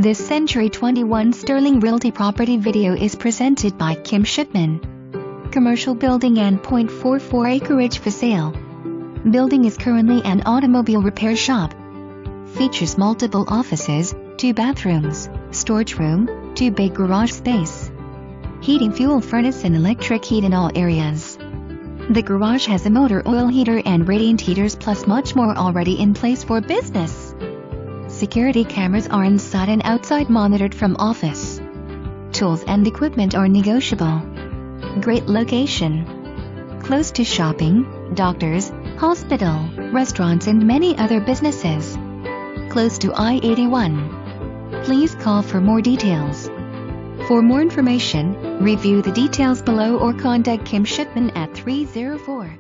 This Century 21 Sterling Realty property video is presented by Kim Shipman. Commercial building and .44 acreage for sale. Building is currently an automobile repair shop. Features multiple offices, 2 bathrooms, storage room, 2 big garage space. Heating, fuel furnace and electric heat in all areas. The garage has a motor oil heater and radiant heaters plus much more already in place for business. Security cameras are inside and outside, monitored from office. Tools and equipment are negotiable. Great location. Close to shopping, doctors, hospital, restaurants and many other businesses. Close to I-81. Please call for more details. For more information, review the details below or contact Kim Shipman at 304